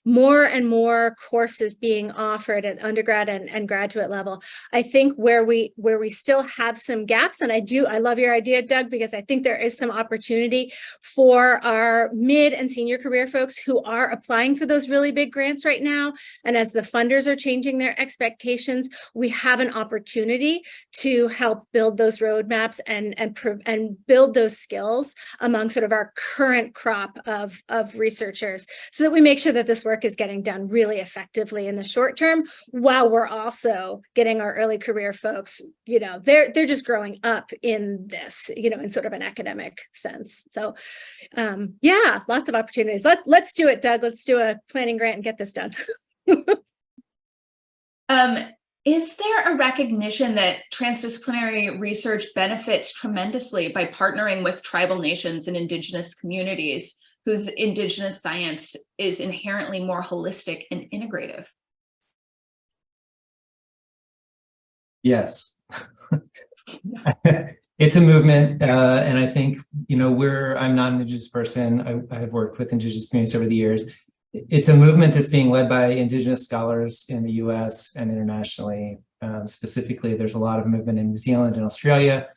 more and more courses being offered at undergrad and graduate level. I think where we still have some gaps, and I love your idea, Doug, because I think there is some opportunity for our mid and senior career folks who are applying for those really big grants right now. And as the funders are changing their expectations, we have an opportunity to help build those roadmaps and build those skills among sort of our current crop of researchers, so that we make sure that this work is getting done really effectively in the short term, while we're also getting our early career folks, they're just growing up in this, in sort of an academic sense. So yeah, lots of opportunities. Let's do it, Doug. Let's do a planning grant and get this done. Is there a recognition that transdisciplinary research benefits tremendously by partnering with tribal nations and indigenous communities whose indigenous science is inherently more holistic and integrative? Yes. It's a movement, and I think, I'm not an indigenous person. I have worked with indigenous communities over the years. It's a movement that's being led by indigenous scholars in the US and internationally. Specifically, there's a lot of movement in New Zealand and Australia,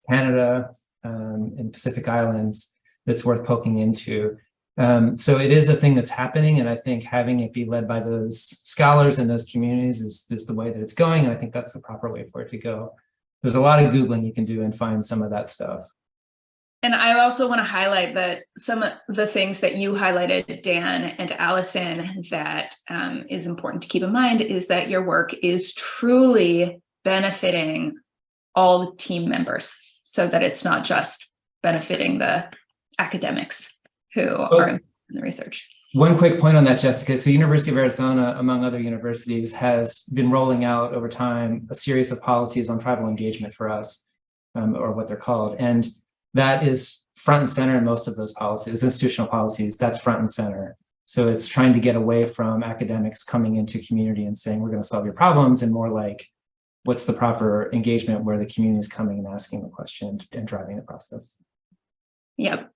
Canada, and Pacific Islands that's worth poking into. So it is a thing that's happening, and I think having it be led by those scholars and those communities is the way that it's going, and I think that's the proper way for it to go. There's a lot of Googling you can do and find some of that stuff. And I also want to highlight that some of the things that you highlighted, Dan and Allison, that is important to keep in mind is that your work is truly benefiting all the team members, so that it's not just benefiting the academics who are in the research. One quick point on that, Jessica. So University of Arizona, among other universities, has been rolling out over time a series of policies on tribal engagement for us, or what they're called. And that is front and center in most of those policies, institutional policies, that's front and center. So it's trying to get away from academics coming into community and saying, we're going to solve your problems, and more like, what's the proper engagement where the community is coming and asking the question and driving the process. Yep.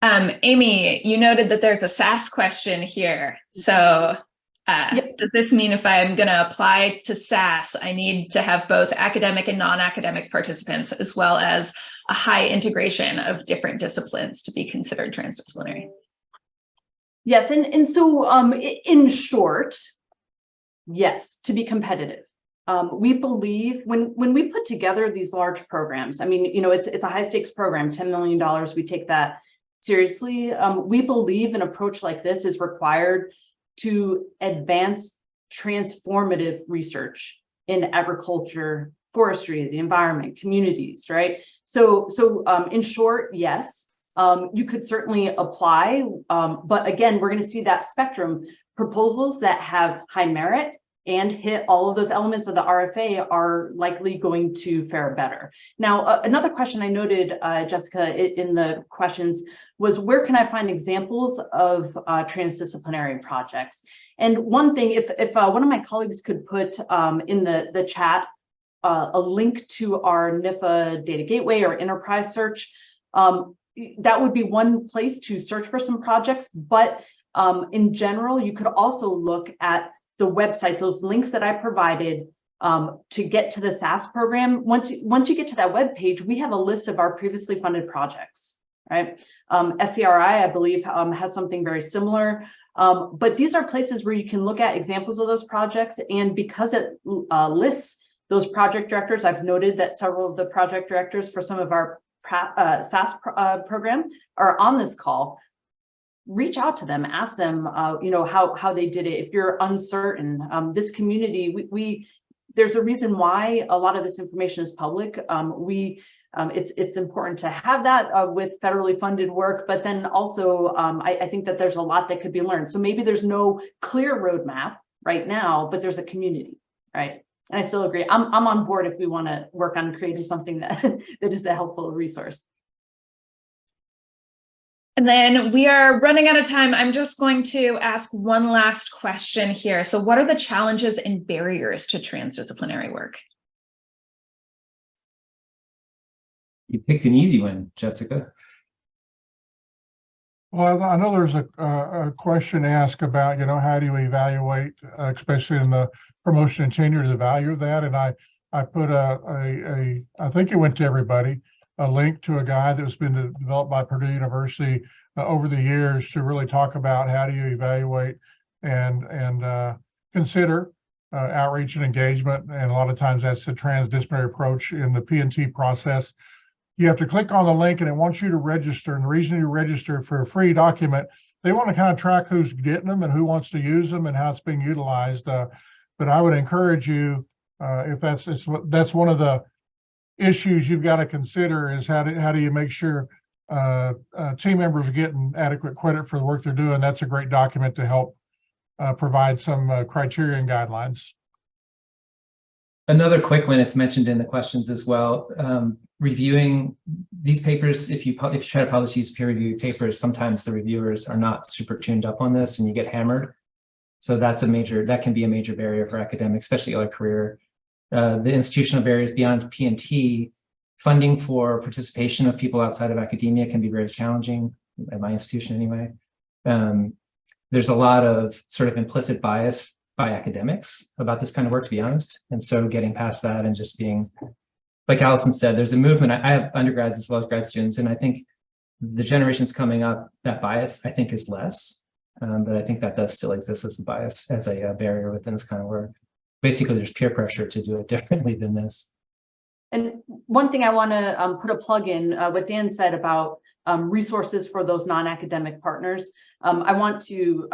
Amy, you noted that there's a SAS question here. So does this mean if I'm going to apply to SAS, I need to have both academic and non-academic participants, as well as a high integration of different disciplines to be considered transdisciplinary? Yes, and so in short, yes, to be competitive. We believe when we put together these large programs, I mean, you know, it's a high stakes program, $10 million, we take that seriously. We believe an approach like this is required to advance transformative research in agriculture, forestry, the environment, communities, right? So in short, yes, you could certainly apply, but again, we're going to see that spectrum. Proposals that have high merit and hit all of those elements of the RFA are likely going to fare better. Now, another question I noted, Jessica, in the questions was, where can I find examples of transdisciplinary projects? And one thing, if one of my colleagues could put in the chat a link to our NIFA data gateway or enterprise search, that would be one place to search for some projects. But in general, you could also look at the websites, those links that I provided to get to the SAS program. Once you get to that web page, we have a list of our previously funded projects, right? SCRI, I believe, has something very similar. But these are places where you can look at examples of those projects. And because it lists those project directors, I've noted that several of the project directors for some of our SAS program are on this call. Reach out to them, ask them, you know, how they did it. If you're uncertain, this community, there's a reason why a lot of this information is public. It's important to have that with federally funded work, but then also I think that there's a lot that could be learned. So maybe there's no clear roadmap right now, but there's a community, right? And I still agree. I'm on board if we want to work on creating something that is a helpful resource. And then we are running out of time. I'm just going to ask one last question here. So what are the challenges and barriers to transdisciplinary work? You picked an easy one, Jessica. Well, I know there's a question asked about, you know, how do you evaluate, especially in the promotion and tenure, the value of that. And I put I think it went to everybody, a link to a guide that's been developed by Purdue University over the years to really talk about how do you evaluate and consider outreach and engagement. And a lot of times that's the transdisciplinary approach in the P&T process. You have to click on the link and it wants you to register. And the reason you register for a free document, they want to kind of track who's getting them and who wants to use them and how it's being utilized. But I would encourage you, if that's one of the issues you've got to consider, is how do you make sure team members are getting adequate credit for the work they're doing. That's a great document to help provide some criteria and guidelines. Another quick one, it's mentioned in the questions as well. Reviewing these papers, if you try to publish these peer-reviewed papers, sometimes the reviewers are not super tuned up on this and you get hammered. So that can be a major barrier for academics, especially early career. The institutional barriers beyond P&T, funding for participation of people outside of academia can be very challenging, at my institution anyway. There's a lot of sort of implicit bias by academics about this kind of work, to be honest. And so getting past that and just being, like Allison said, there's a movement. I have undergrads as well as grad students, and I think the generations coming up, that bias, I think, is less. But I think that does still exist as a bias, as a barrier within this kind of work. Basically, there's peer pressure to do it differently than this. And one thing I want to put a plug in, what Dan said about resources for those non-academic partners. I want to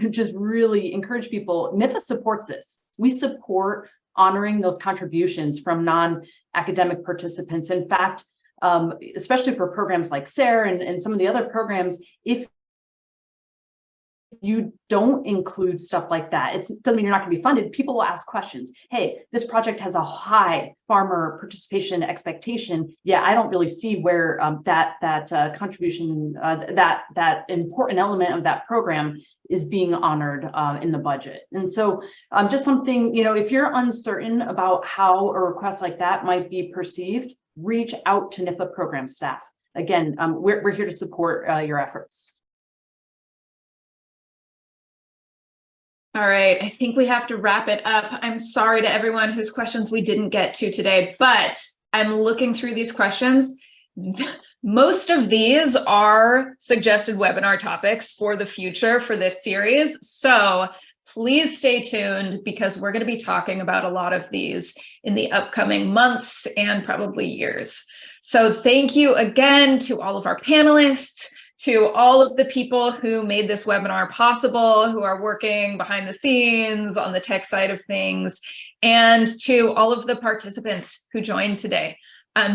just really encourage people. NIFA supports this. We support honoring those contributions from non-academic participants. In fact, especially for programs like SARE and some of the other programs, if you don't include stuff like that, it doesn't mean you're not going to be funded. People will ask questions. Hey, this project has a high farmer participation expectation. Yeah, I don't really see where that contribution, that important element of that program is being honored in the budget. And so just something, if you're uncertain about how a request like that might be perceived, reach out to NIFA program staff. Again, we're here to support your efforts. All right, I think we have to wrap it up. I'm sorry to everyone whose questions we didn't get to today, but I'm looking through these questions. Most of these are suggested webinar topics for the future for this series. So please stay tuned because we're going to be talking about a lot of these in the upcoming months and probably years. So thank you again to all of our panelists, to all of the people who made this webinar possible, who are working behind the scenes on the tech side of things, and to all of the participants who joined today.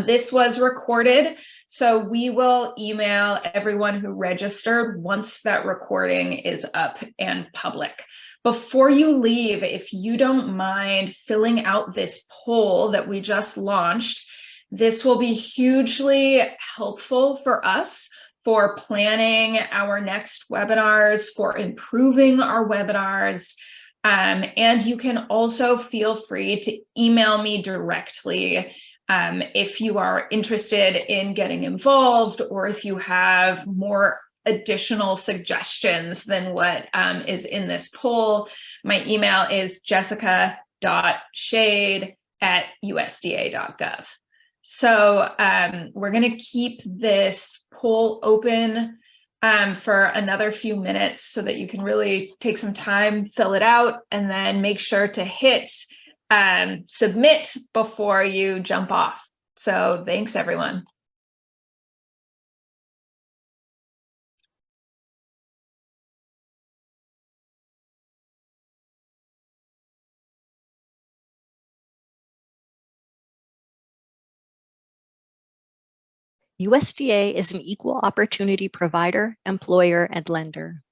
This was recorded, so we will email everyone who registered once that recording is up and public. Before you leave, if you don't mind filling out this poll that we just launched, this will be hugely helpful for us for planning our next webinars, for improving our webinars. And you can also feel free to email me directly if you are interested in getting involved or if you have more additional suggestions than what is in this poll. My email is jessica.shade@usda.gov. So we're going to keep this poll open for another few minutes so that you can really take some time, fill it out, and then make sure to hit submit before you jump off. So thanks, everyone. USDA is an equal opportunity provider, employer, and lender.